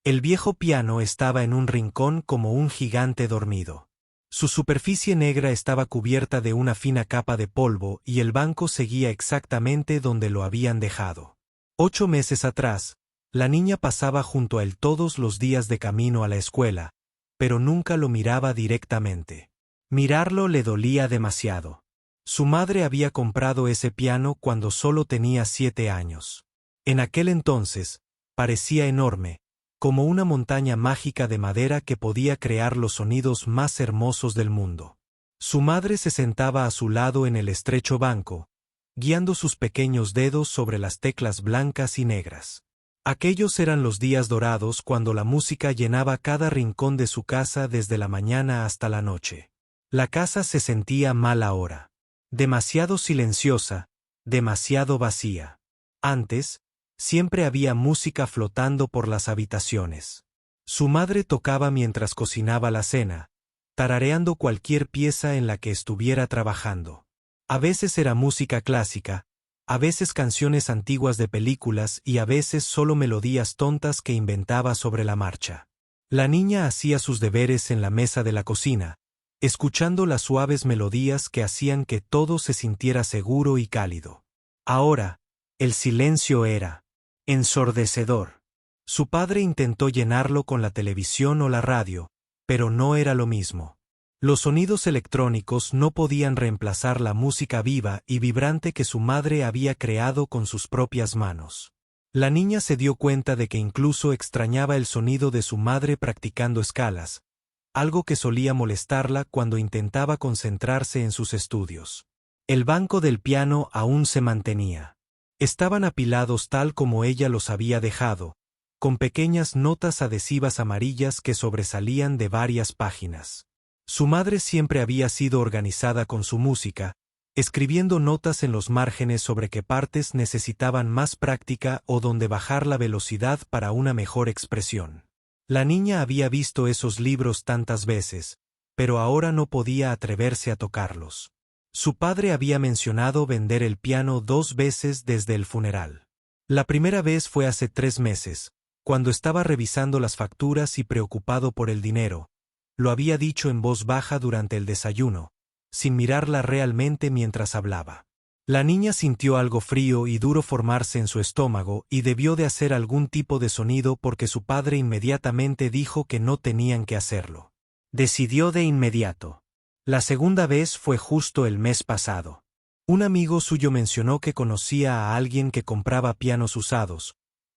El viejo piano estaba en un rincón como un gigante dormido. Su superficie negra estaba cubierta de una fina capa de polvo y el banco seguía exactamente donde lo habían dejado. 8 meses atrás, la niña pasaba junto a él todos los días de camino a la escuela, pero nunca lo miraba directamente. Mirarlo le dolía demasiado. Su madre había comprado ese piano cuando solo tenía 7 años. En aquel entonces, parecía enorme, como una montaña mágica de madera que podía crear los sonidos más hermosos del mundo. Su madre se sentaba a su lado en el estrecho banco, guiando sus pequeños dedos sobre las teclas blancas y negras. Aquellos eran los días dorados cuando la música llenaba cada rincón de su casa desde la mañana hasta la noche. La casa se sentía mal ahora. Demasiado silenciosa, demasiado vacía. Antes, siempre había música flotando por las habitaciones. Su madre tocaba mientras cocinaba la cena, tarareando cualquier pieza en la que estuviera trabajando. A veces era música clásica, a veces canciones antiguas de películas y a veces solo melodías tontas que inventaba sobre la marcha. La niña hacía sus deberes en la mesa de la cocina, escuchando las suaves melodías que hacían que todo se sintiera seguro y cálido. Ahora, el silencio era ensordecedor. Su padre intentó llenarlo con la televisión o la radio, pero no era lo mismo. Los sonidos electrónicos no podían reemplazar la música viva y vibrante que su madre había creado con sus propias manos. La niña se dio cuenta de que incluso extrañaba el sonido de su madre practicando escalas, algo que solía molestarla cuando intentaba concentrarse en sus estudios. El banco del piano aún se mantenía. Estaban apilados tal como ella los había dejado, con pequeñas notas adhesivas amarillas que sobresalían de varias páginas. Su madre siempre había sido organizada con su música, escribiendo notas en los márgenes sobre qué partes necesitaban más práctica o dónde bajar la velocidad para una mejor expresión. La niña había visto esos libros tantas veces, pero ahora no podía atreverse a tocarlos. Su padre había mencionado vender el piano 2 veces desde el funeral. La primera vez fue hace 3 meses, cuando estaba revisando las facturas y preocupado por el dinero. Lo había dicho en voz baja durante el desayuno, sin mirarla realmente mientras hablaba. La niña sintió algo frío y duro formarse en su estómago y debió de hacer algún tipo de sonido porque su padre inmediatamente dijo que no tenían que hacerlo. Decidió de inmediato. La segunda vez fue justo el mes pasado. Un amigo suyo mencionó que conocía a alguien que compraba pianos usados,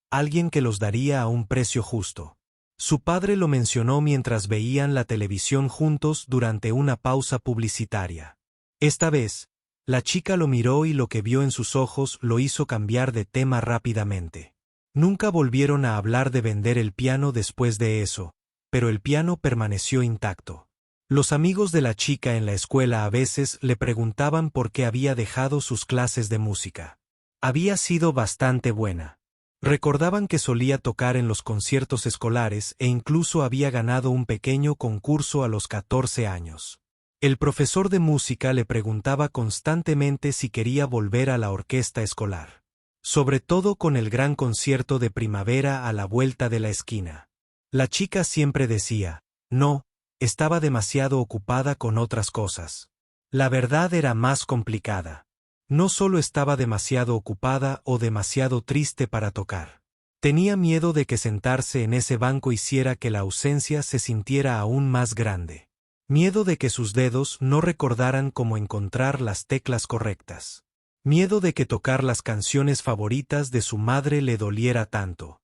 alguien que los daría a un precio justo. Su padre lo mencionó mientras veían la televisión juntos durante una pausa publicitaria. Esta vez, la chica lo miró y lo que vio en sus ojos lo hizo cambiar de tema rápidamente. Nunca volvieron a hablar de vender el piano después de eso, pero el piano permaneció intacto. Los amigos de la chica en la escuela a veces le preguntaban por qué había dejado sus clases de música. Había sido bastante buena. Recordaban que solía tocar en los conciertos escolares e incluso había ganado un pequeño concurso a los 14 años. El profesor de música le preguntaba constantemente si quería volver a la orquesta escolar. Sobre todo con el gran concierto de primavera a la vuelta de la esquina. La chica siempre decía, no, estaba demasiado ocupada con otras cosas. La verdad era más complicada. No solo estaba demasiado ocupada o demasiado triste para tocar. Tenía miedo de que sentarse en ese banco hiciera que la ausencia se sintiera aún más grande. Miedo de que sus dedos no recordaran cómo encontrar las teclas correctas. Miedo de que tocar las canciones favoritas de su madre le doliera tanto.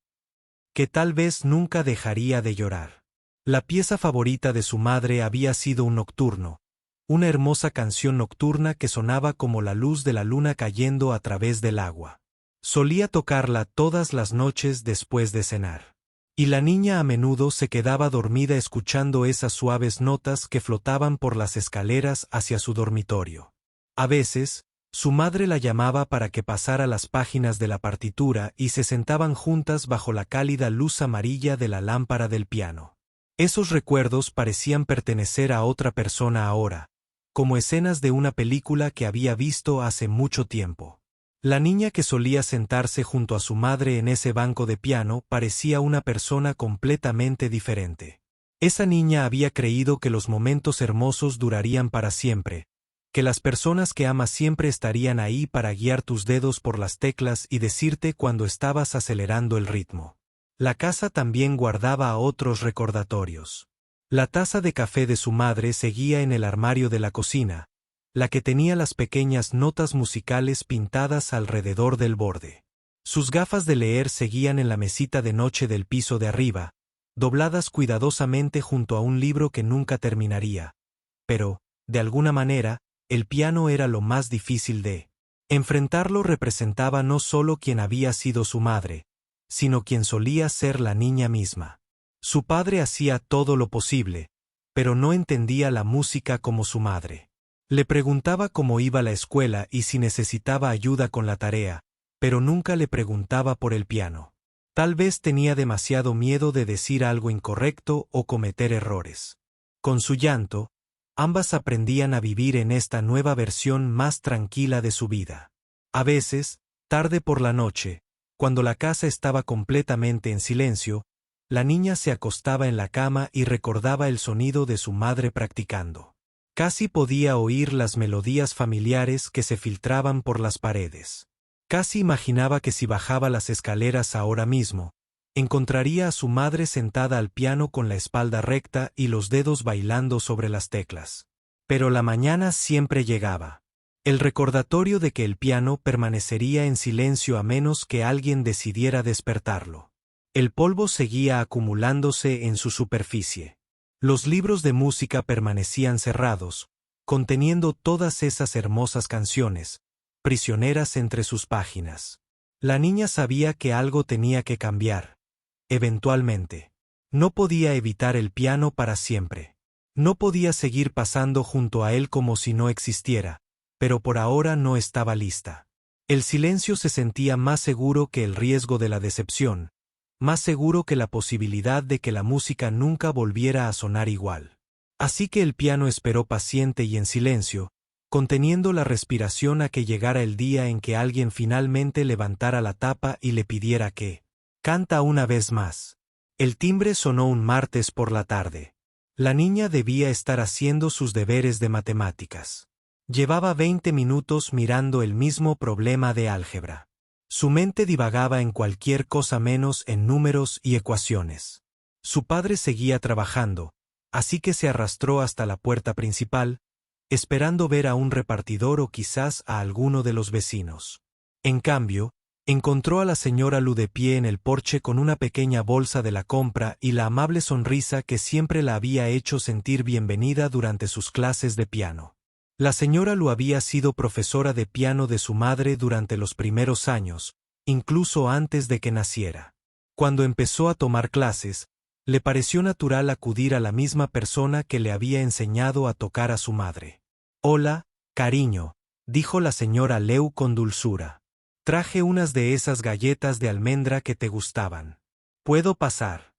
Que tal vez nunca dejaría de llorar. La pieza favorita de su madre había sido un nocturno, una hermosa canción nocturna que sonaba como la luz de la luna cayendo a través del agua. Solía tocarla todas las noches después de cenar. Y la niña a menudo se quedaba dormida escuchando esas suaves notas que flotaban por las escaleras hacia su dormitorio. A veces, su madre la llamaba para que pasara las páginas de la partitura y se sentaban juntas bajo la cálida luz amarilla de la lámpara del piano. Esos recuerdos parecían pertenecer a otra persona ahora, como escenas de una película que había visto hace mucho tiempo. La niña que solía sentarse junto a su madre en ese banco de piano parecía una persona completamente diferente. Esa niña había creído que los momentos hermosos durarían para siempre, que las personas que amas siempre estarían ahí para guiar tus dedos por las teclas y decirte cuando estabas acelerando el ritmo. La casa también guardaba otros recordatorios. La taza de café de su madre seguía en el armario de la cocina, la que tenía las pequeñas notas musicales pintadas alrededor del borde. Sus gafas de leer seguían en la mesita de noche del piso de arriba, dobladas cuidadosamente junto a un libro que nunca terminaría. Pero, de alguna manera, el piano era lo más difícil de enfrentarlo. Representaba no solo quien había sido su madre, sino quien solía ser la niña misma. Su padre hacía todo lo posible, pero no entendía la música como su madre. Le preguntaba cómo iba la escuela y si necesitaba ayuda con la tarea, pero nunca le preguntaba por el piano. Tal vez tenía demasiado miedo de decir algo incorrecto o cometer errores. Con su llanto, ambas aprendían a vivir en esta nueva versión más tranquila de su vida. A veces, tarde por la noche, cuando la casa estaba completamente en silencio, la niña se acostaba en la cama y recordaba el sonido de su madre practicando. Casi podía oír las melodías familiares que se filtraban por las paredes. Casi imaginaba que si bajaba las escaleras ahora mismo, encontraría a su madre sentada al piano con la espalda recta y los dedos bailando sobre las teclas. Pero la mañana siempre llegaba. El recordatorio de que el piano permanecería en silencio a menos que alguien decidiera despertarlo. El polvo seguía acumulándose en su superficie. Los libros de música permanecían cerrados, conteniendo todas esas hermosas canciones, prisioneras entre sus páginas. La niña sabía que algo tenía que cambiar. Eventualmente. No podía evitar el piano para siempre. No podía seguir pasando junto a él como si no existiera, pero por ahora no estaba lista. El silencio se sentía más seguro que el riesgo de la decepción, más seguro que la posibilidad de que la música nunca volviera a sonar igual. Así que el piano esperó paciente y en silencio, conteniendo la respiración a que llegara el día en que alguien finalmente levantara la tapa y le pidiera que canta una vez más. El timbre sonó un martes por la tarde. La niña debía estar haciendo sus deberes de matemáticas. Llevaba 20 minutos mirando el mismo problema de álgebra. Su mente divagaba en cualquier cosa menos en números y ecuaciones. Su padre seguía trabajando, así que se arrastró hasta la puerta principal, esperando ver a un repartidor o quizás a alguno de los vecinos. En cambio, encontró a la señora Lu de pie en el porche con una pequeña bolsa de la compra y la amable sonrisa que siempre la había hecho sentir bienvenida durante sus clases de piano. La señora Lu había sido profesora de piano de su madre durante los primeros años, incluso antes de que naciera. Cuando empezó a tomar clases, le pareció natural acudir a la misma persona que le había enseñado a tocar a su madre. «Hola, cariño», dijo la señora Leu con dulzura. «Traje unas de esas galletas de almendra que te gustaban. ¿Puedo pasar?»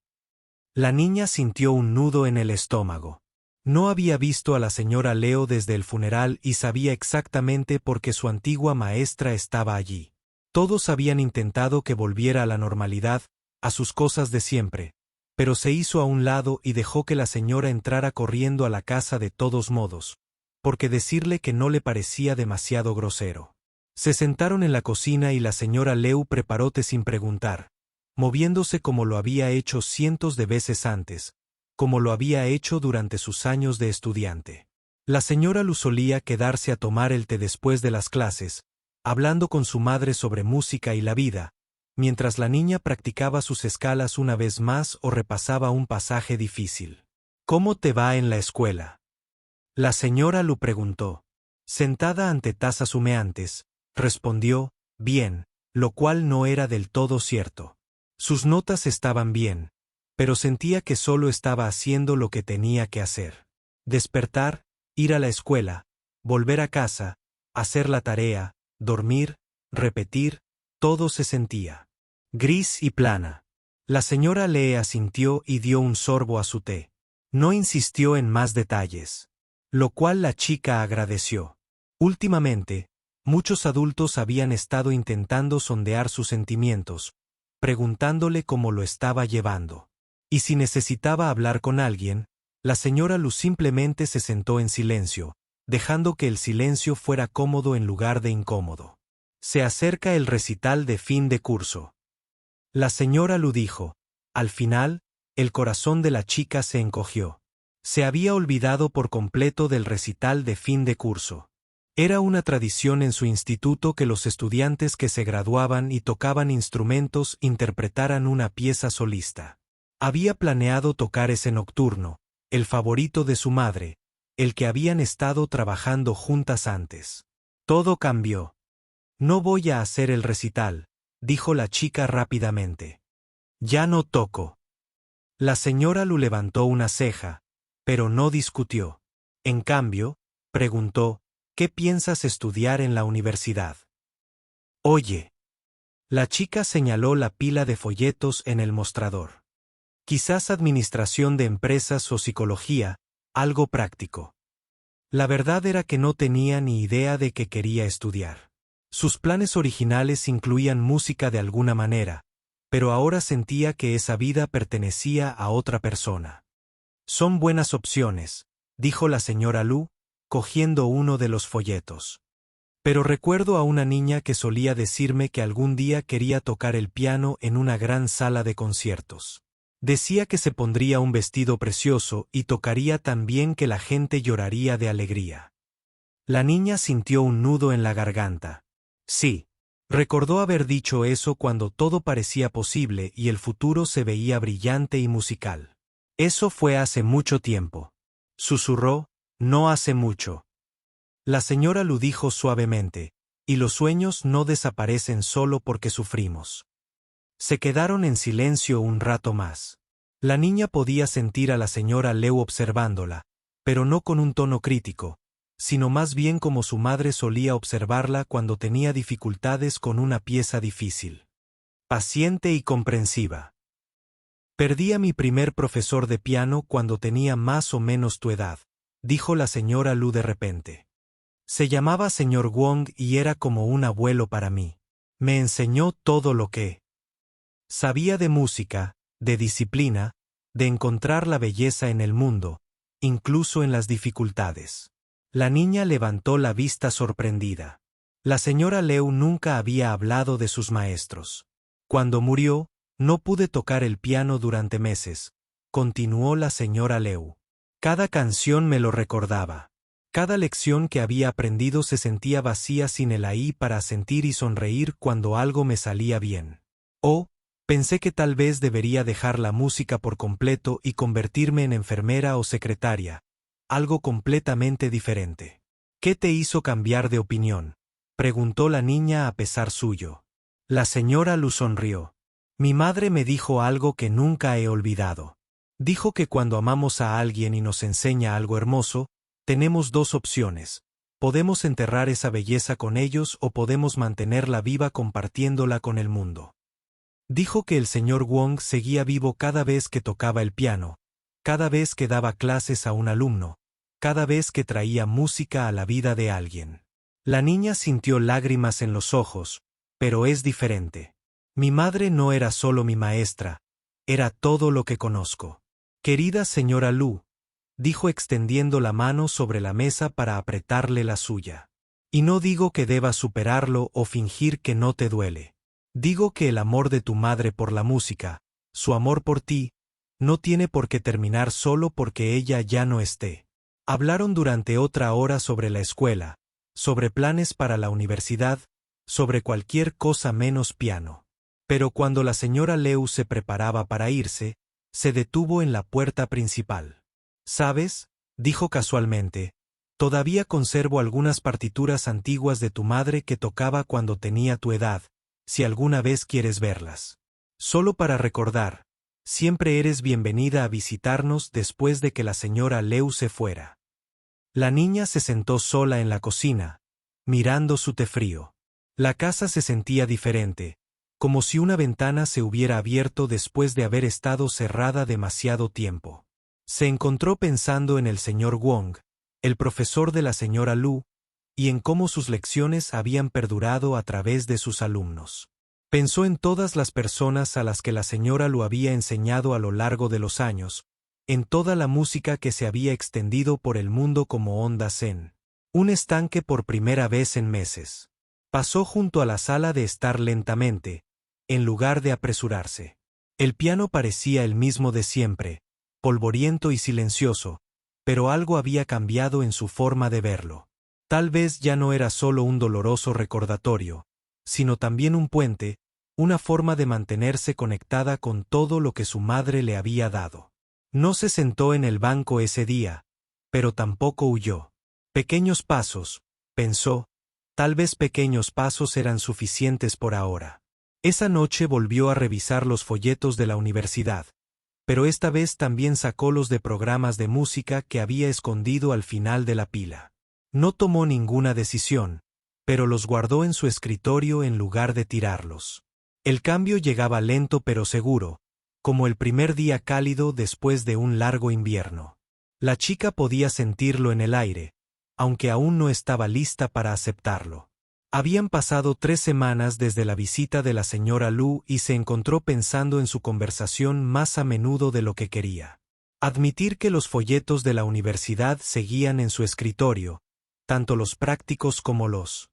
La niña sintió un nudo en el estómago. No había visto a la señora Leo desde el funeral y sabía exactamente por qué su antigua maestra estaba allí. Todos habían intentado que volviera a la normalidad, a sus cosas de siempre, pero se hizo a un lado y dejó que la señora entrara corriendo a la casa de todos modos, porque decirle que no le parecía demasiado grosero. Se sentaron en la cocina y la señora Leu preparó té sin preguntar, moviéndose como lo había hecho cientos de veces antes, como lo había hecho durante sus años de estudiante. La señora Lu solía quedarse a tomar el té después de las clases, hablando con su madre sobre música y la vida, mientras la niña practicaba sus escalas una vez más o repasaba un pasaje difícil. «¿Cómo te va en la escuela?», la señora Lu preguntó. Sentada ante tazas humeantes, respondió, «Bien», lo cual no era del todo cierto. Sus notas estaban bien, pero sentía que solo estaba haciendo lo que tenía que hacer. Despertar, ir a la escuela, volver a casa, hacer la tarea, dormir, repetir, todo se sentía gris y plana. La señora Lee asintió y dio un sorbo a su té. No insistió en más detalles, lo cual la chica agradeció. Últimamente, Muchos adultos habían estado intentando sondear sus sentimientos, preguntándole cómo lo estaba llevando. Y si necesitaba hablar con alguien, la señora Lu simplemente se sentó en silencio, dejando que el silencio fuera cómodo en lugar de incómodo. Se acerca el recital de fin de curso. La señora Lu dijo. Al final, el corazón de la chica se encogió. Se había olvidado por completo del recital de fin de curso. Era una tradición en su instituto que los estudiantes que se graduaban y tocaban instrumentos interpretaran una pieza solista. Había planeado tocar ese nocturno, el favorito de su madre, el que habían estado trabajando juntas antes. Todo cambió. No voy a hacer el recital, dijo la chica rápidamente. Ya no toco. La señora Lu levantó una ceja, pero no discutió. En cambio, preguntó, ¿qué piensas estudiar en la universidad? Oye. La chica señaló la pila de folletos en el mostrador. Quizás administración de empresas o psicología, algo práctico. La verdad era que no tenía ni idea de qué quería estudiar. Sus planes originales incluían música de alguna manera, pero ahora sentía que esa vida pertenecía a otra persona. Son buenas opciones, dijo la señora Lu, cogiendo uno de los folletos. Pero recuerdo a una niña que solía decirme que algún día quería tocar el piano en una gran sala de conciertos. Decía que se pondría un vestido precioso y tocaría tan bien que la gente lloraría de alegría. La niña sintió un nudo en la garganta. Sí. Recordó haber dicho eso cuando todo parecía posible y el futuro se veía brillante y musical. Eso fue hace mucho tiempo. Susurró, no hace mucho. La señora Lu dijo suavemente, y los sueños no desaparecen solo porque sufrimos. Se quedaron en silencio un rato más. La niña podía sentir a la señora Leu observándola, pero no con un tono crítico, sino más bien como su madre solía observarla cuando tenía dificultades con una pieza difícil. Paciente y comprensiva. Perdí a mi primer profesor de piano cuando tenía más o menos tu edad, dijo la señora Lu de repente. Se llamaba señor Wong y era como un abuelo para mí. Me enseñó todo lo que sabía de música, de disciplina, de encontrar la belleza en el mundo, incluso en las dificultades. La niña levantó la vista sorprendida. La señora Leu nunca había hablado de sus maestros. Cuando murió, no pude tocar el piano durante meses, continuó la señora Leu. Cada canción me lo recordaba. Cada lección que había aprendido se sentía vacía sin el ahí para sentir y sonreír cuando algo me salía bien. Oh, pensé que tal vez debería dejar la música por completo y convertirme en enfermera o secretaria. Algo completamente diferente. ¿Qué te hizo cambiar de opinión?, preguntó la niña a pesar suyo. La señora Lu sonrió. Mi madre me dijo algo que nunca he olvidado. Dijo que cuando amamos a alguien y nos enseña algo hermoso, tenemos dos opciones. Podemos enterrar esa belleza con ellos o podemos mantenerla viva compartiéndola con el mundo. Dijo que el señor Wong seguía vivo cada vez que tocaba el piano, cada vez que daba clases a un alumno, cada vez que traía música a la vida de alguien. La niña sintió lágrimas en los ojos, pero es diferente. Mi madre no era solo mi maestra, era todo lo que conozco. Querida señora Lu, dijo extendiendo la mano sobre la mesa para apretarle la suya. Y no digo que debas superarlo o fingir que no te duele. Digo que el amor de tu madre por la música, su amor por ti, no tiene por qué terminar solo porque ella ya no esté. Hablaron durante otra hora sobre la escuela, sobre planes para la universidad, sobre cualquier cosa menos piano. Pero cuando la señora Leu se preparaba para irse, se detuvo en la puerta principal. ¿Sabes?, dijo casualmente, todavía conservo algunas partituras antiguas de tu madre que tocaba cuando tenía tu edad, si alguna vez quieres verlas. Solo para recordar. Siempre eres bienvenida a visitarnos después de que la señora Leu se fuera. La niña se sentó sola en la cocina, mirando su té frío. La casa se sentía diferente, como si una ventana se hubiera abierto después de haber estado cerrada demasiado tiempo. Se encontró pensando en el señor Wong, el profesor de la señora Lu, y en cómo sus lecciones habían perdurado a través de sus alumnos. Pensó en todas las personas a las que la señora lo había enseñado a lo largo de los años, en toda la música que se había extendido por el mundo como ondas en un estanque por primera vez en meses. Pasó junto a la sala de estar lentamente, en lugar de apresurarse. El piano parecía el mismo de siempre, polvoriento y silencioso, pero algo había cambiado en su forma de verlo. Tal vez ya no era solo un doloroso recordatorio, sino también un puente, una forma de mantenerse conectada con todo lo que su madre le había dado. No se sentó en el banco ese día, pero tampoco huyó. Pequeños pasos, pensó, tal vez pequeños pasos eran suficientes por ahora. Esa noche volvió a revisar los folletos de la universidad, pero esta vez también sacó los de programas de música que había escondido al final de la pila. No tomó ninguna decisión, pero los guardó en su escritorio en lugar de tirarlos. El cambio llegaba lento pero seguro, como el primer día cálido después de un largo invierno. La chica podía sentirlo en el aire, aunque aún no estaba lista para aceptarlo. Habían pasado 3 semanas desde la visita de la señora Lu y se encontró pensando en su conversación más a menudo de lo que quería. Admitir que los folletos de la universidad seguían en su escritorio, tanto los prácticos como los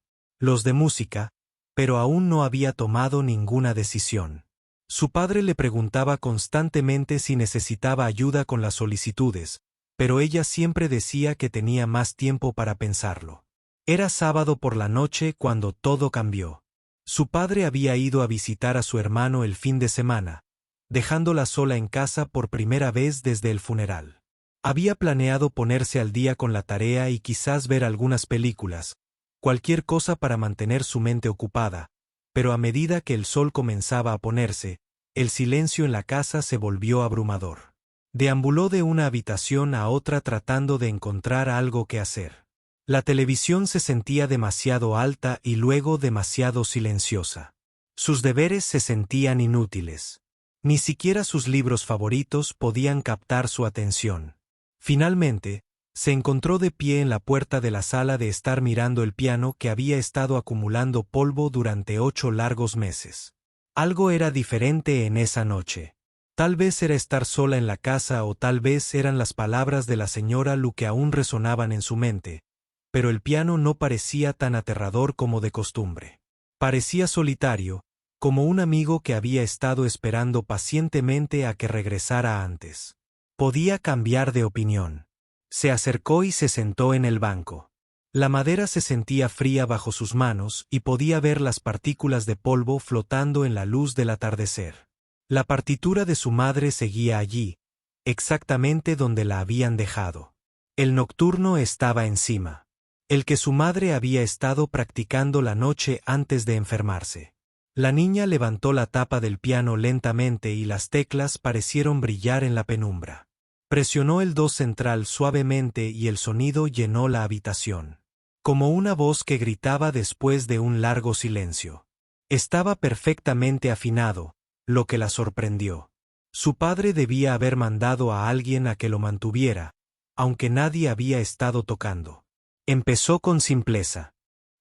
de música, pero aún no había tomado ninguna decisión. Su padre le preguntaba constantemente si necesitaba ayuda con las solicitudes, pero ella siempre decía que tenía más tiempo para pensarlo. Era sábado por la noche cuando todo cambió. Su padre había ido a visitar a su hermano el fin de semana, dejándola sola en casa por primera vez desde el funeral. Había planeado ponerse al día con la tarea y quizás ver algunas películas, cualquier cosa para mantener su mente ocupada, pero a medida que el sol comenzaba a ponerse, el silencio en la casa se volvió abrumador. Deambuló de una habitación a otra tratando de encontrar algo que hacer. La televisión se sentía demasiado alta y luego demasiado silenciosa. Sus deberes se sentían inútiles. Ni siquiera sus libros favoritos podían captar su atención. Finalmente, se encontró de pie en la puerta de la sala de estar mirando el piano que había estado acumulando polvo durante 8 largos meses. Algo era diferente en esa noche. Tal vez era estar sola en la casa o tal vez eran las palabras de la señora Lu que aún resonaban en su mente, pero el piano no parecía tan aterrador como de costumbre. Parecía solitario, como un amigo que había estado esperando pacientemente a que regresara antes. Podía cambiar de opinión. Se acercó y se sentó en el banco. La madera se sentía fría bajo sus manos y podía ver las partículas de polvo flotando en la luz del atardecer. La partitura de su madre seguía allí, exactamente donde la habían dejado. El nocturno estaba encima. El que su madre había estado practicando la noche antes de enfermarse. La niña levantó la tapa del piano lentamente y las teclas parecieron brillar en la penumbra. Presionó el do central suavemente y el sonido llenó la habitación. Como una voz que gritaba después de un largo silencio. Estaba perfectamente afinado, lo que la sorprendió. Su padre debía haber mandado a alguien a que lo mantuviera, aunque nadie había estado tocando. Empezó con simpleza.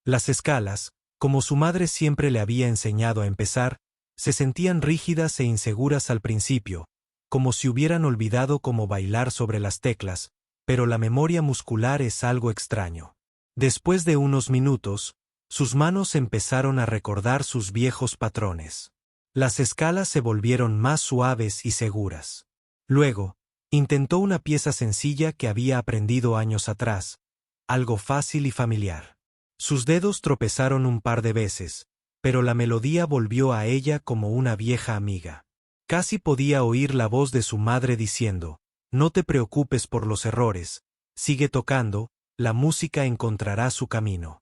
Las escalas, como su madre siempre le había enseñado a empezar, se sentían rígidas e inseguras al principio, como si hubieran olvidado cómo bailar sobre las teclas, pero la memoria muscular es algo extraño. Después de unos minutos, sus manos empezaron a recordar sus viejos patrones. Las escalas se volvieron más suaves y seguras. Luego, intentó una pieza sencilla que había aprendido años atrás, algo fácil y familiar. Sus dedos tropezaron un par de veces, pero la melodía volvió a ella como una vieja amiga. Casi podía oír la voz de su madre diciendo, «No te preocupes por los errores, sigue tocando, la música encontrará su camino».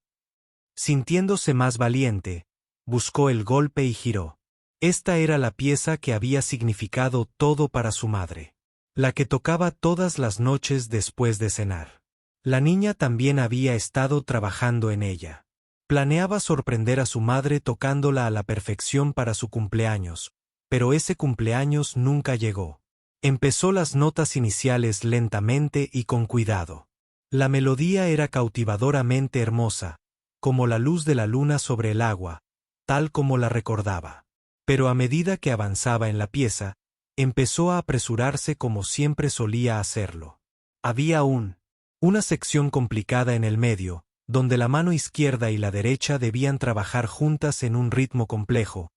Sintiéndose más valiente, buscó el golpe y giró. Esta era la pieza que había significado todo para su madre. La que tocaba todas las noches después de cenar. La niña también había estado trabajando en ella. Planeaba sorprender a su madre tocándola a la perfección para su cumpleaños, pero ese cumpleaños nunca llegó. Empezó las notas iniciales lentamente y con cuidado. La melodía era cautivadoramente hermosa, como la luz de la luna sobre el agua, tal como la recordaba. Pero a medida que avanzaba en la pieza, empezó a apresurarse como siempre solía hacerlo. Había una sección complicada en el medio, donde la mano izquierda y la derecha debían trabajar juntas en un ritmo complejo,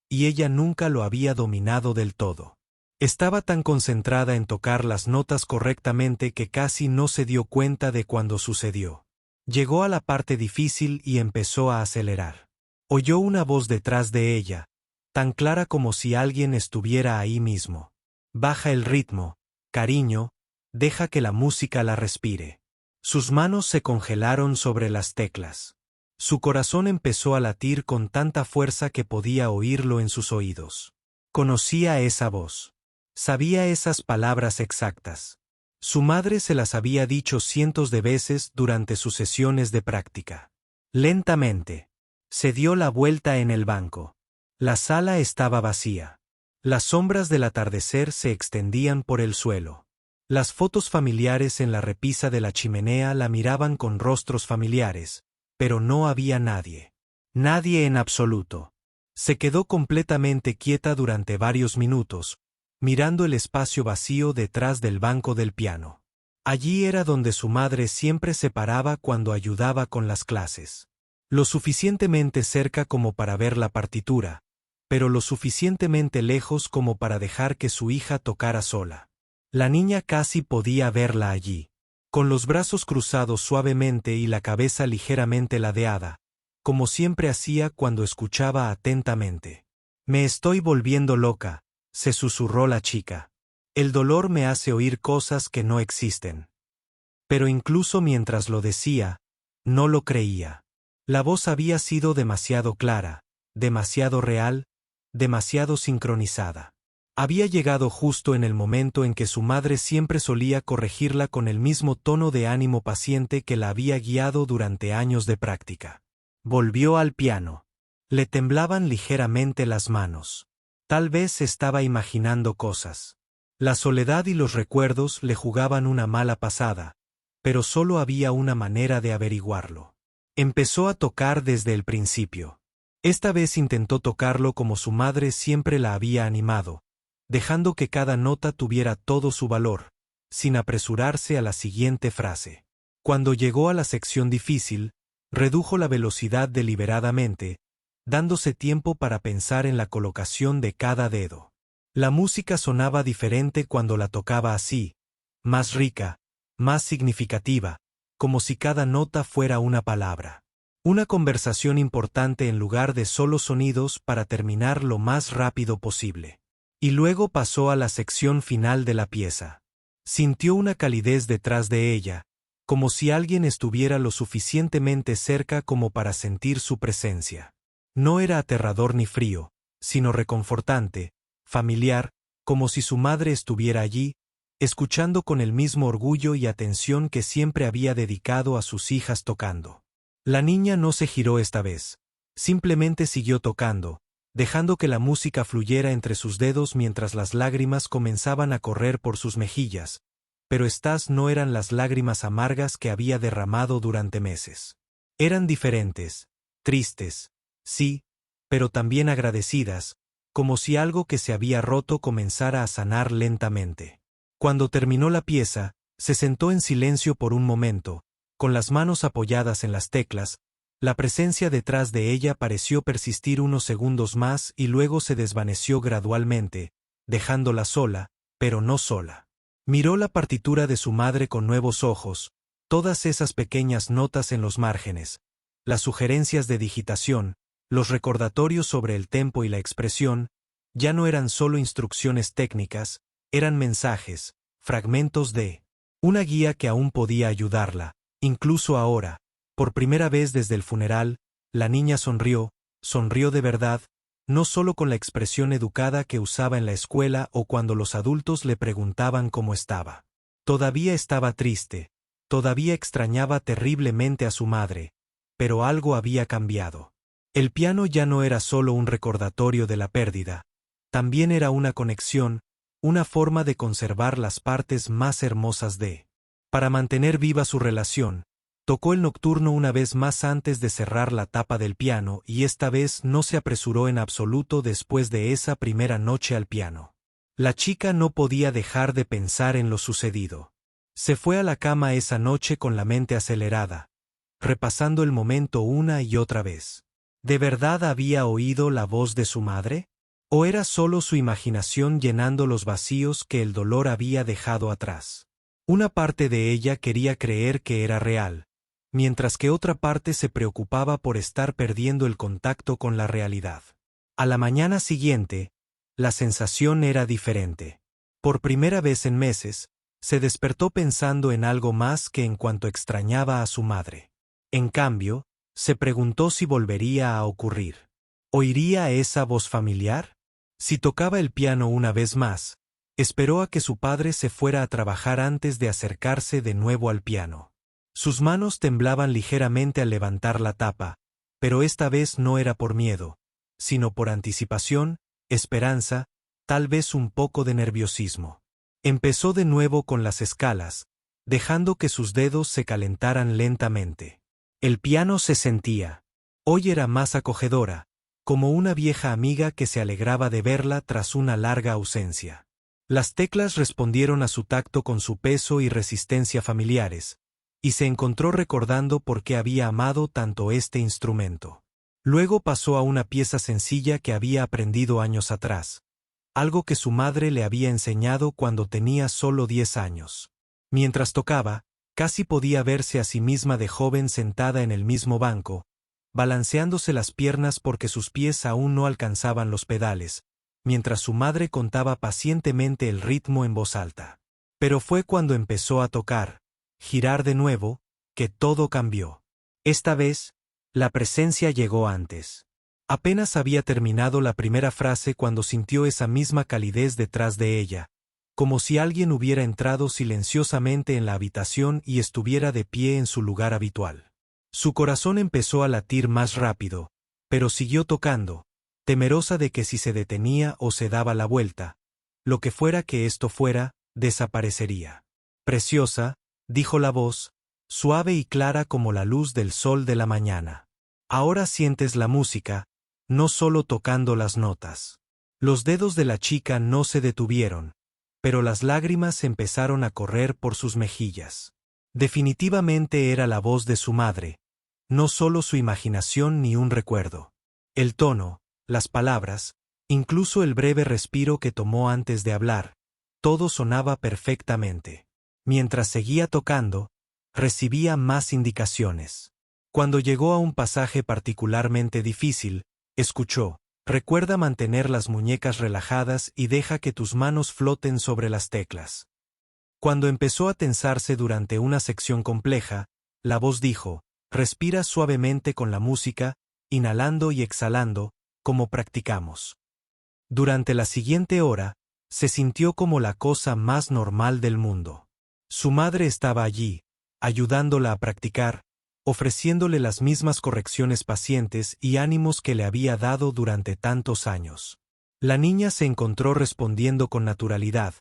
y ella nunca lo había dominado del todo. Estaba tan concentrada en tocar las notas correctamente que casi no se dio cuenta de cuando sucedió. Llegó a la parte difícil y empezó a acelerar. Oyó una voz detrás de ella, tan clara como si alguien estuviera ahí mismo. Baja el ritmo, cariño, deja que la música la respire. Sus manos se congelaron sobre las teclas. Su corazón empezó a latir con tanta fuerza que podía oírlo en sus oídos. Conocía esa voz. Sabía esas palabras exactas. Su madre se las había dicho cientos de veces durante sus sesiones de práctica. Lentamente, se dio la vuelta en el banco. La sala estaba vacía. Las sombras del atardecer se extendían por el suelo. Las fotos familiares en la repisa de la chimenea la miraban con rostros familiares, pero no había nadie. Nadie en absoluto. Se quedó completamente quieta durante varios minutos, mirando el espacio vacío detrás del banco del piano. Allí era donde su madre siempre se paraba cuando ayudaba con las clases. Lo suficientemente cerca como para ver la partitura, pero lo suficientemente lejos como para dejar que su hija tocara sola. La niña casi podía verla allí, con los brazos cruzados suavemente y la cabeza ligeramente ladeada, como siempre hacía cuando escuchaba atentamente. «Me estoy volviendo loca», se susurró la chica. «El dolor me hace oír cosas que no existen». Pero incluso mientras lo decía, no lo creía. La voz había sido demasiado clara, demasiado real, demasiado sincronizada. Había llegado justo en el momento en que su madre siempre solía corregirla con el mismo tono de ánimo paciente que la había guiado durante años de práctica. Volvió al piano. Le temblaban ligeramente las manos. Tal vez estaba imaginando cosas. La soledad y los recuerdos le jugaban una mala pasada, pero solo había una manera de averiguarlo. Empezó a tocar desde el principio. Esta vez intentó tocarlo como su madre siempre la había animado, dejando que cada nota tuviera todo su valor, sin apresurarse a la siguiente frase. Cuando llegó a la sección difícil, redujo la velocidad deliberadamente, dándose tiempo para pensar en la colocación de cada dedo. La música sonaba diferente cuando la tocaba así, más rica, más significativa, como si cada nota fuera una palabra. Una conversación importante en lugar de solo sonidos para terminar lo más rápido posible. Y luego pasó a la sección final de la pieza. Sintió una calidez detrás de ella, como si alguien estuviera lo suficientemente cerca como para sentir su presencia. No era aterrador ni frío, sino reconfortante, familiar, como si su madre estuviera allí, escuchando con el mismo orgullo y atención que siempre había dedicado a sus hijas tocando. La niña no se giró esta vez, simplemente siguió tocando, dejando que la música fluyera entre sus dedos mientras las lágrimas comenzaban a correr por sus mejillas, pero estas no eran las lágrimas amargas que había derramado durante meses. Eran diferentes, tristes, sí, pero también agradecidas, como si algo que se había roto comenzara a sanar lentamente. Cuando terminó la pieza, se sentó en silencio por un momento, con las manos apoyadas en las teclas. La presencia detrás de ella pareció persistir unos segundos más y luego se desvaneció gradualmente, dejándola sola, pero no sola. Miró la partitura de su madre con nuevos ojos, todas esas pequeñas notas en los márgenes, las sugerencias de digitación, los recordatorios sobre el tempo y la expresión, ya no eran solo instrucciones técnicas, eran mensajes, fragmentos de una guía que aún podía ayudarla, incluso ahora. Por primera vez desde el funeral, la niña sonrió de verdad, no solo con la expresión educada que usaba en la escuela o cuando los adultos le preguntaban cómo estaba. Todavía estaba triste, todavía extrañaba terriblemente a su madre, pero algo había cambiado. El piano ya no era solo un recordatorio de la pérdida, también era una conexión, una forma de conservar las partes más hermosas de Para mantener viva su relación, tocó el nocturno una vez más antes de cerrar la tapa del piano y esta vez no se apresuró en absoluto después de esa primera noche al piano. La chica no podía dejar de pensar en lo sucedido. Se fue a la cama esa noche con la mente acelerada, repasando el momento una y otra vez. ¿De verdad había oído la voz de su madre? ¿O era solo su imaginación llenando los vacíos que el dolor había dejado atrás? Una parte de ella quería creer que era real, mientras que otra parte se preocupaba por estar perdiendo el contacto con la realidad. A la mañana siguiente, la sensación era diferente. Por primera vez en meses, se despertó pensando en algo más que en cuanto extrañaba a su madre. En cambio, se preguntó si volvería a ocurrir. ¿Oiría esa voz familiar? Si tocaba el piano una vez más, esperó a que su padre se fuera a trabajar antes de acercarse de nuevo al piano. Sus manos temblaban ligeramente al levantar la tapa, pero esta vez no era por miedo, sino por anticipación, esperanza, tal vez un poco de nerviosismo. Empezó de nuevo con las escalas, dejando que sus dedos se calentaran lentamente. El piano se sentía. Hoy era más acogedora, como una vieja amiga que se alegraba de verla tras una larga ausencia. Las teclas respondieron a su tacto con su peso y resistencia familiares, y se encontró recordando por qué había amado tanto este instrumento. Luego pasó a una pieza sencilla que había aprendido años atrás, algo que su madre le había enseñado cuando tenía solo 10 años. Mientras tocaba, casi podía verse a sí misma de joven sentada en el mismo banco, balanceándose las piernas porque sus pies aún no alcanzaban los pedales, mientras su madre contaba pacientemente el ritmo en voz alta. Pero fue cuando empezó a tocar, girar de nuevo, que todo cambió. Esta vez, la presencia llegó antes. Apenas había terminado la primera frase cuando sintió esa misma calidez detrás de ella, como si alguien hubiera entrado silenciosamente en la habitación y estuviera de pie en su lugar habitual. Su corazón empezó a latir más rápido, pero siguió tocando, temerosa de que si se detenía o se daba la vuelta, lo que fuera que esto fuera, desaparecería. «Preciosa», dijo la voz, suave y clara como la luz del sol de la mañana. «Ahora sientes la música, no solo tocando las notas». Los dedos de la chica no se detuvieron, pero las lágrimas empezaron a correr por sus mejillas. Definitivamente era la voz de su madre, no solo su imaginación ni un recuerdo. El tono, las palabras, incluso el breve respiro que tomó antes de hablar, todo sonaba perfectamente. Mientras seguía tocando, recibía más indicaciones. Cuando llegó a un pasaje particularmente difícil, escuchó: «Recuerda mantener las muñecas relajadas y deja que tus manos floten sobre las teclas». Cuando empezó a tensarse durante una sección compleja, la voz dijo: «Respira suavemente con la música, inhalando y exhalando, como practicamos». Durante la siguiente hora, se sintió como la cosa más normal del mundo. Su madre estaba allí, ayudándola a practicar, ofreciéndole las mismas correcciones pacientes y ánimos que le había dado durante tantos años. La niña se encontró respondiendo con naturalidad,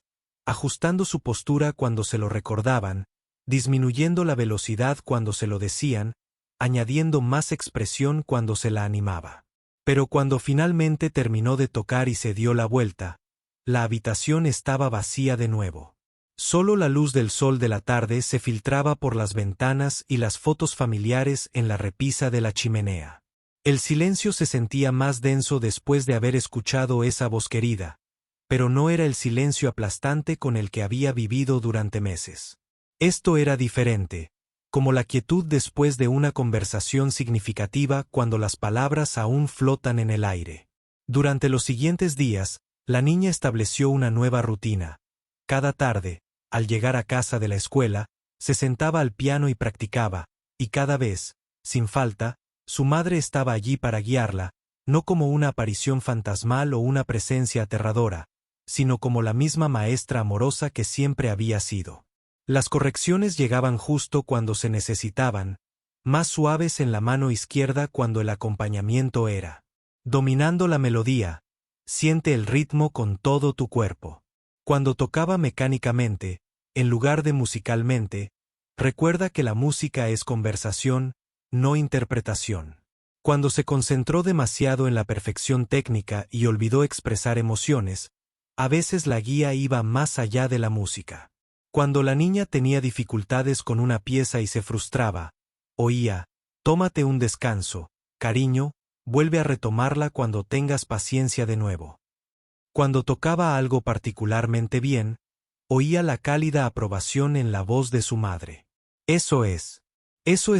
ajustando su postura cuando se lo recordaban, disminuyendo la velocidad cuando se lo decían, añadiendo más expresión cuando se la animaba. Pero cuando finalmente terminó de tocar y se dio la vuelta, la habitación estaba vacía de nuevo. Solo la luz del sol de la tarde se filtraba por las ventanas y las fotos familiares en la repisa de la chimenea. El silencio se sentía más denso después de haber escuchado esa voz querida, pero no era el silencio aplastante con el que había vivido durante meses. Esto era diferente, como la quietud después de una conversación significativa cuando las palabras aún flotan en el aire. Durante los siguientes días, la niña estableció una nueva rutina. Cada tarde, al llegar a casa de la escuela, se sentaba al piano y practicaba, y cada vez, sin falta, su madre estaba allí para guiarla, no como una aparición fantasmal o una presencia aterradora, sino como la misma maestra amorosa que siempre había sido. Las correcciones llegaban justo cuando se necesitaban, más suaves en la mano izquierda cuando el acompañamiento era. Dominando la melodía, siente el ritmo con todo tu cuerpo. Cuando tocaba mecánicamente, en lugar de musicalmente, Recuerda que la música es conversación, no interpretación. Cuando se concentró demasiado en la perfección técnica y olvidó expresar emociones, a veces la guía iba más allá de la música. Cuando la niña tenía dificultades con una pieza y se frustraba, oía: tómate un descanso, cariño, vuelve a retomarla cuando tengas paciencia de nuevo. Cuando tocaba algo particularmente bien, oía la cálida aprobación en la voz de su madre. Eso es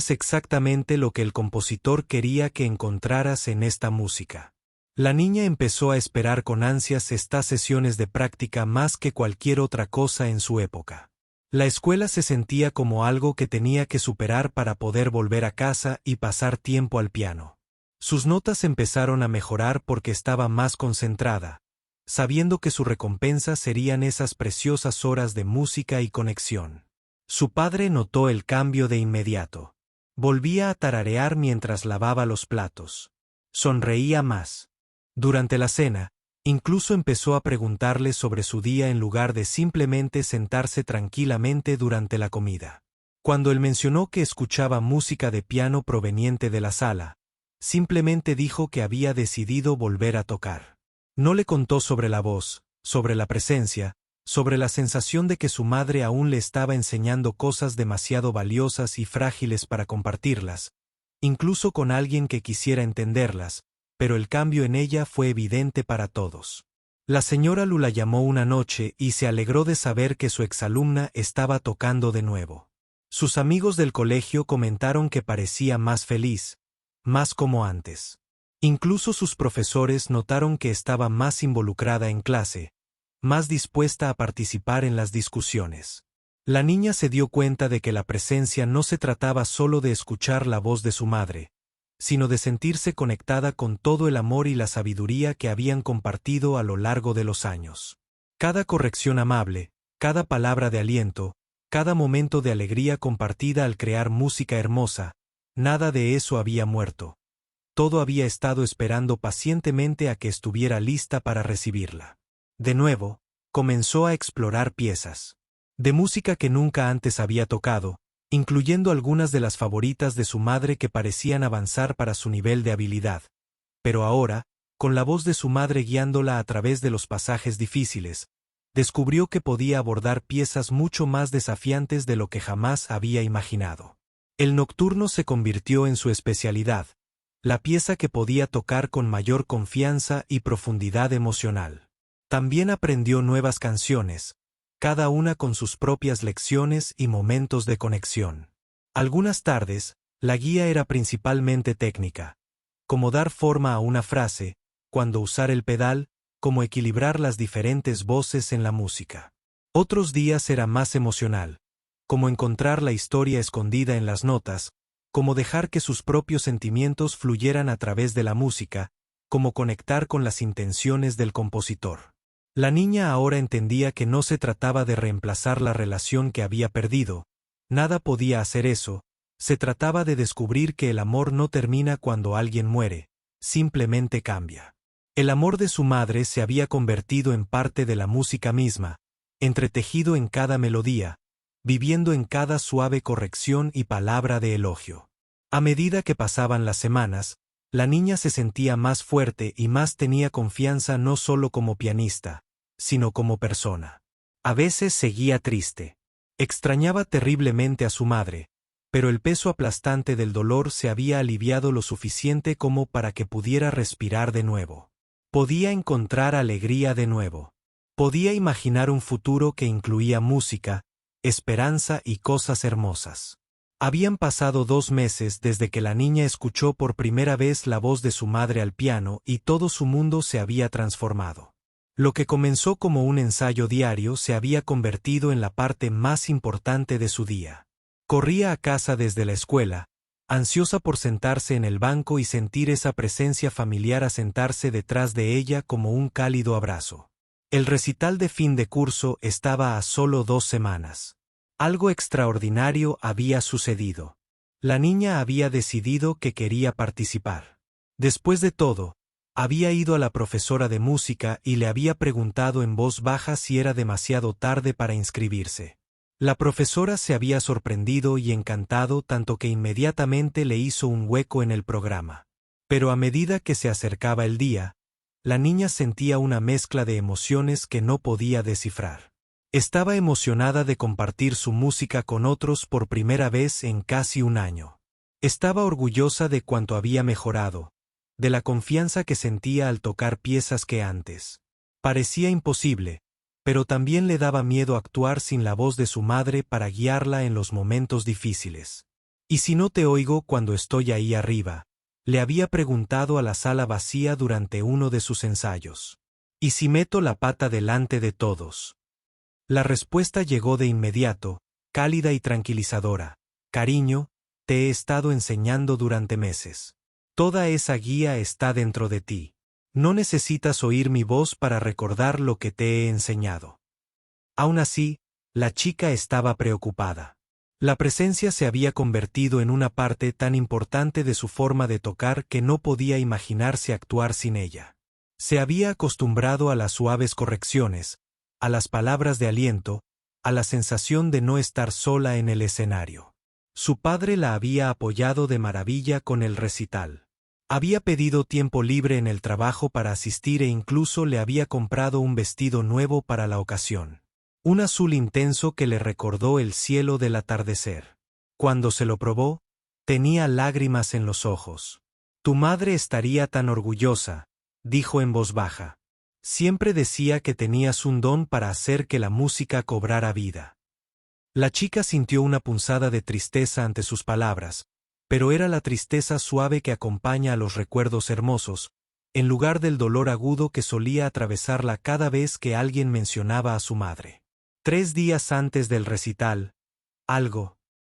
exactamente lo que el compositor quería que encontraras en esta música. La niña empezó a esperar con ansias estas sesiones de práctica más que cualquier otra cosa en su época. La escuela se sentía como algo que tenía que superar para poder volver a casa y pasar tiempo al piano. Sus notas empezaron a mejorar porque estaba más concentrada, sabiendo que su recompensa serían esas preciosas horas de música y conexión. Su padre notó el cambio de inmediato. Volvía a tararear mientras lavaba los platos. Sonreía más. Durante la cena, incluso empezó a preguntarle sobre su día en lugar de simplemente sentarse tranquilamente durante la comida. Cuando él mencionó que escuchaba música de piano proveniente de la sala, simplemente dijo que había decidido volver a tocar. No le contó sobre la voz, sobre la presencia, sobre la sensación de que su madre aún le estaba enseñando cosas demasiado valiosas y frágiles para compartirlas, incluso con alguien que quisiera entenderlas, pero el cambio en ella fue evidente para todos. La señora Lu la llamó una noche y se alegró de saber que su exalumna estaba tocando de nuevo. Sus amigos del colegio comentaron que parecía más feliz, más como antes. Incluso sus profesores notaron que estaba más involucrada en clase, más dispuesta a participar en las discusiones. La niña se dio cuenta de que la presencia no se trataba solo de escuchar la voz de su madre, sino de sentirse conectada con todo el amor y la sabiduría que habían compartido a lo largo de los años. Cada corrección amable, cada palabra de aliento, cada momento de alegría compartida al crear música hermosa, nada de eso había muerto. Todo había estado esperando pacientemente a que estuviera lista para recibirla. De nuevo, comenzó a explorar piezas de música que nunca antes había tocado, incluyendo algunas de las favoritas de su madre que parecían avanzar para su nivel de habilidad. Pero ahora, con la voz de su madre guiándola a través de los pasajes difíciles, descubrió que podía abordar piezas mucho más desafiantes de lo que jamás había imaginado. El nocturno se convirtió en su especialidad, la pieza que podía tocar con mayor confianza y profundidad emocional. También aprendió nuevas canciones, cada una con sus propias lecciones y momentos de conexión. Algunas tardes, la guía era principalmente técnica, como dar forma a una frase, cuándo usar el pedal, cómo equilibrar las diferentes voces en la música. Otros días era más emocional, como encontrar la historia escondida en las notas, como dejar que sus propios sentimientos fluyeran a través de la música, como conectar con las intenciones del compositor. La niña ahora entendía que no se trataba de reemplazar la relación que había perdido, nada podía hacer eso, se trataba de descubrir que el amor no termina cuando alguien muere, simplemente cambia. El amor de su madre se había convertido en parte de la música misma, entretejido en cada melodía, viviendo en cada suave corrección y palabra de elogio. A medida que pasaban las semanas, la niña se sentía más fuerte y más tenía confianza no solo como pianista, sino como persona. A veces seguía triste. Extrañaba terriblemente a su madre, pero el peso aplastante del dolor se había aliviado lo suficiente como para que pudiera respirar de nuevo. Podía encontrar alegría de nuevo. Podía imaginar un futuro que incluía música, esperanza y cosas hermosas. Habían pasado 2 meses desde que la niña escuchó por primera vez la voz de su madre al piano y todo su mundo se había transformado. Lo que comenzó como un ensayo diario se había convertido en la parte más importante de su día. Corría a casa desde la escuela, ansiosa por sentarse en el banco y sentir esa presencia familiar a sentarse detrás de ella como un cálido abrazo. El recital de fin de curso estaba a solo 2 semanas. Algo extraordinario había sucedido. La niña había decidido que quería participar. Después de todo, había ido a la profesora de música y le había preguntado en voz baja si era demasiado tarde para inscribirse. La profesora se había sorprendido y encantado tanto que inmediatamente le hizo un hueco en el programa. Pero a medida que se acercaba el día, la niña sentía una mezcla de emociones que no podía descifrar. Estaba emocionada de compartir su música con otros por primera vez en casi un año. Estaba orgullosa de cuánto había mejorado, de la confianza que sentía al tocar piezas que antes parecía imposible, pero también le daba miedo actuar sin la voz de su madre para guiarla en los momentos difíciles. ¿Y si no te oigo cuando estoy ahí arriba?, le había preguntado a la sala vacía durante uno de sus ensayos. ¿Y si meto la pata delante de todos? La respuesta llegó de inmediato, cálida y tranquilizadora. Cariño, te he estado enseñando durante meses. Toda esa guía está dentro de ti. No necesitas oír mi voz para recordar lo que te he enseñado. Aún así, la chica estaba preocupada. La presencia se había convertido en una parte tan importante de su forma de tocar que no podía imaginarse actuar sin ella. Se había acostumbrado a las suaves correcciones, a las palabras de aliento, a la sensación de no estar sola en el escenario. Su padre la había apoyado de maravilla con el recital. Había pedido tiempo libre en el trabajo para asistir e incluso le había comprado un vestido nuevo para la ocasión. Un azul intenso que le recordó el cielo del atardecer. Cuando se lo probó, tenía lágrimas en los ojos. Tu madre estaría tan orgullosa, dijo en voz baja. Siempre decía que tenías un don para hacer que la música cobrara vida. La chica sintió una punzada de tristeza ante sus palabras, pero era la tristeza suave que acompaña a los recuerdos hermosos, en lugar del dolor agudo que solía atravesarla cada vez que alguien mencionaba a su madre. 3 días antes del recital,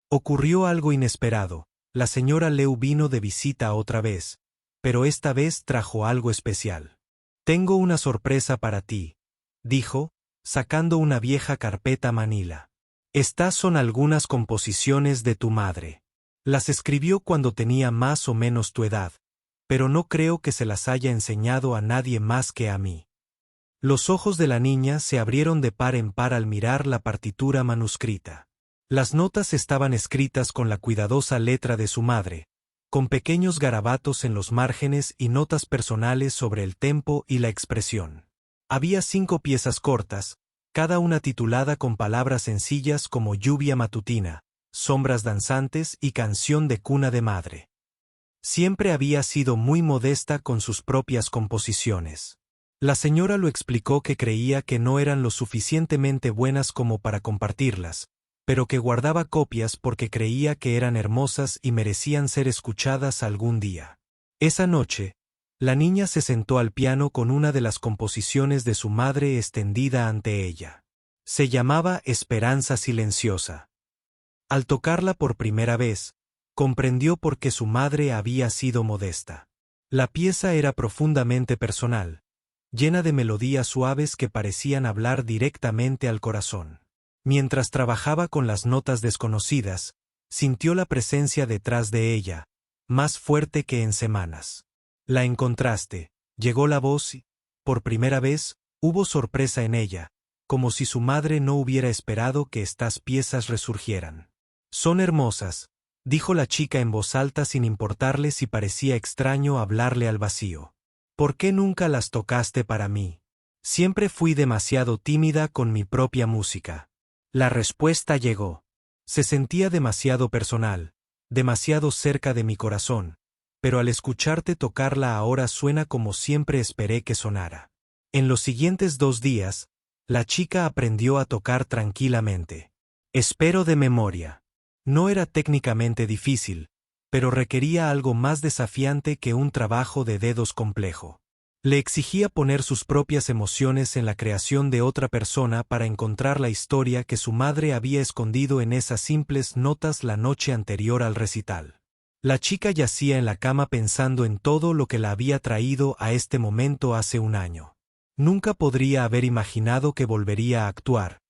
ocurrió algo inesperado. La señora Leu vino de visita otra vez, pero esta vez trajo algo especial. Tengo una sorpresa para ti, dijo, sacando una vieja carpeta manila. Estas son algunas composiciones de tu madre. Las escribió cuando tenía más o menos tu edad, pero no creo que se las haya enseñado a nadie más que a mí. Los ojos de la niña se abrieron de par en par al mirar la partitura manuscrita. Las notas estaban escritas con la cuidadosa letra de su madre, con pequeños garabatos en los márgenes y notas personales sobre el tempo y la expresión. Había 5 piezas cortas, cada una titulada con palabras sencillas como lluvia matutina, sombras danzantes y canción de cuna de madre. Siempre había sido muy modesta con sus propias composiciones. La señora lo explicó que creía que no eran lo suficientemente buenas como para compartirlas, pero que guardaba copias porque creía que eran hermosas y merecían ser escuchadas algún día. Esa noche, la niña se sentó al piano con una de las composiciones de su madre extendida ante ella. Se llamaba Esperanza Silenciosa. Al tocarla por primera vez, comprendió por qué su madre había sido modesta. La pieza era profundamente personal, llena de melodías suaves que parecían hablar directamente al corazón. Mientras trabajaba con las notas desconocidas, sintió la presencia detrás de ella, más fuerte que en semanas. La encontraste, llegó la voz y, por primera vez, hubo sorpresa en ella, como si su madre no hubiera esperado que estas piezas resurgieran. Son hermosas, dijo la chica en voz alta sin importarle si parecía extraño hablarle al vacío. ¿Por qué nunca las tocaste para mí? Siempre fui demasiado tímida con mi propia música. La respuesta llegó. Se sentía demasiado personal, demasiado cerca de mi corazón, pero al escucharte tocarla ahora suena como siempre esperé que sonara. En los siguientes 2 días, la chica aprendió a tocar tranquilamente. Espero de memoria. No era técnicamente difícil, pero requería algo más desafiante que un trabajo de dedos complejo. Le exigía poner sus propias emociones en la creación de otra persona para encontrar la historia que su madre había escondido en esas simples notas la noche anterior al recital. La chica yacía en la cama pensando en todo lo que la había traído a este momento hace un año. Nunca podría haber imaginado que volvería a actuar,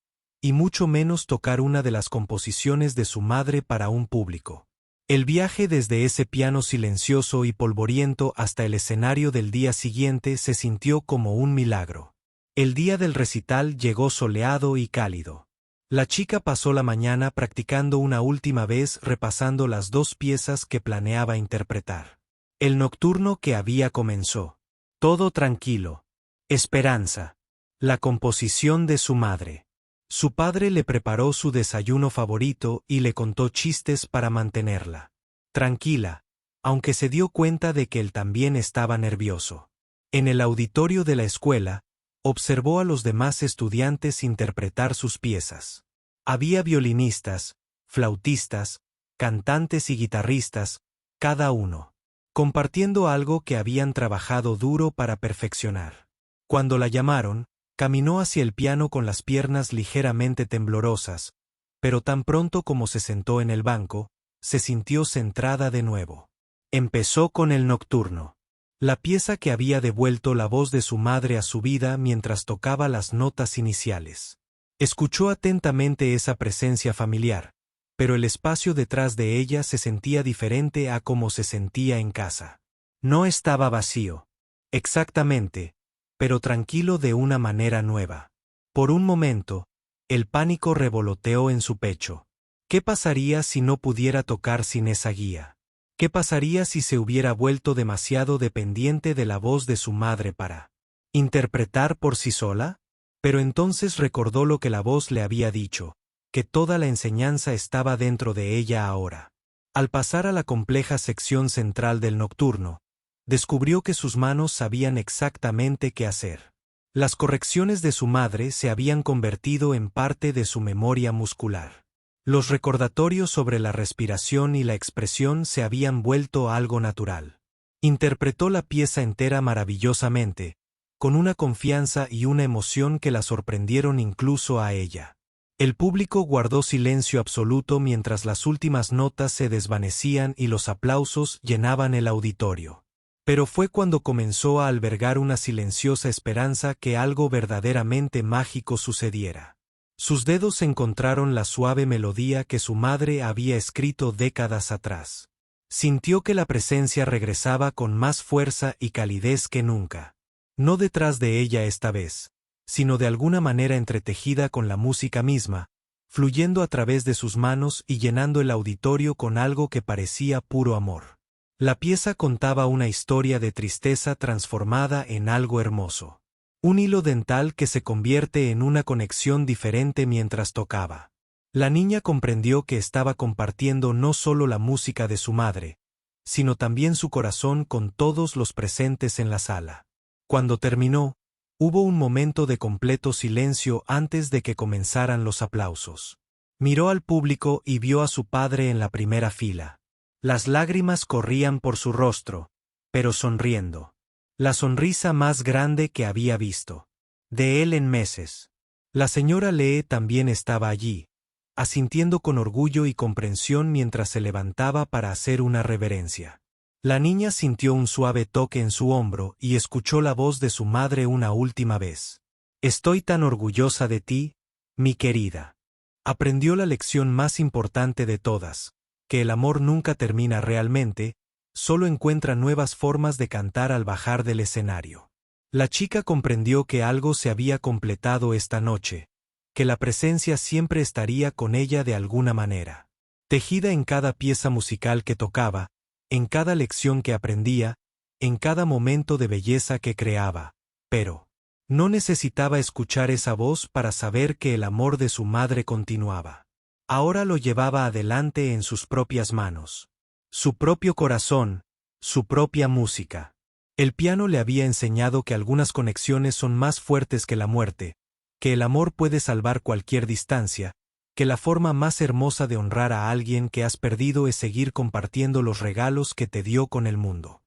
y mucho menos tocar una de las composiciones de su madre para un público. El viaje desde ese piano silencioso y polvoriento hasta el escenario del día siguiente se sintió como un milagro. El día del recital llegó soleado y cálido. La chica pasó la mañana practicando una última vez, repasando las dos piezas que planeaba interpretar. El nocturno que había comenzó. Todo tranquilo. Esperanza. La composición de su madre. Su padre le preparó su desayuno favorito y le contó chistes para mantenerla tranquila, aunque se dio cuenta de que él también estaba nervioso. En el auditorio de la escuela, observó a los demás estudiantes interpretar sus piezas. Había violinistas, flautistas, cantantes y guitarristas, cada uno compartiendo algo que habían trabajado duro para perfeccionar. Cuando la llamaron, caminó hacia el piano con las piernas ligeramente temblorosas, pero tan pronto como se sentó en el banco, se sintió centrada de nuevo. Empezó con el nocturno. La pieza que había devuelto la voz de su madre a su vida mientras tocaba las notas iniciales. Escuchó atentamente esa presencia familiar, pero el espacio detrás de ella se sentía diferente a como se sentía en casa. No estaba vacío. Exactamente, pero tranquilo de una manera nueva. Por un momento, el pánico revoloteó en su pecho. ¿Qué pasaría si no pudiera tocar sin esa guía? ¿Qué pasaría si se hubiera vuelto demasiado dependiente de la voz de su madre para interpretar por sí sola? Pero entonces recordó lo que la voz le había dicho, que toda la enseñanza estaba dentro de ella ahora. Al pasar a la compleja sección central del nocturno, descubrió que sus manos sabían exactamente qué hacer. Las correcciones de su madre se habían convertido en parte de su memoria muscular. Los recordatorios sobre la respiración y la expresión se habían vuelto algo natural. Interpretó la pieza entera maravillosamente, con una confianza y una emoción que la sorprendieron incluso a ella. El público guardó silencio absoluto mientras las últimas notas se desvanecían y los aplausos llenaban el auditorio. Pero fue cuando comenzó a albergar una silenciosa esperanza que algo verdaderamente mágico sucediera. Sus dedos encontraron la suave melodía que su madre había escrito décadas atrás. Sintió que la presencia regresaba con más fuerza y calidez que nunca. No detrás de ella esta vez, sino de alguna manera entretejida con la música misma, fluyendo a través de sus manos y llenando el auditorio con algo que parecía puro amor. La pieza contaba una historia de tristeza transformada en algo hermoso. Un hilo dental que se convierte en una conexión diferente mientras tocaba. La niña comprendió que estaba compartiendo no solo la música de su madre, sino también su corazón con todos los presentes en la sala. Cuando terminó, hubo un momento de completo silencio antes de que comenzaran los aplausos. Miró al público y vio a su padre en la primera fila. Las lágrimas corrían por su rostro, pero sonriendo. La sonrisa más grande que había visto. De él en meses. La señora Lee también estaba allí, asintiendo con orgullo y comprensión mientras se levantaba para hacer una reverencia. La niña sintió un suave toque en su hombro y escuchó la voz de su madre una última vez. Estoy tan orgullosa de ti, mi querida. Aprendió la lección más importante de todas, que el amor nunca termina realmente, solo encuentra nuevas formas de cantar al bajar del escenario. La chica comprendió que algo se había completado esta noche, que la presencia siempre estaría con ella de alguna manera. Tejida en cada pieza musical que tocaba, en cada lección que aprendía, en cada momento de belleza que creaba, pero no necesitaba escuchar esa voz para saber que el amor de su madre continuaba. Ahora lo llevaba adelante en sus propias manos. Su propio corazón, su propia música. El piano le había enseñado que algunas conexiones son más fuertes que la muerte, que el amor puede salvar cualquier distancia, que la forma más hermosa de honrar a alguien que has perdido es seguir compartiendo los regalos que te dio con el mundo.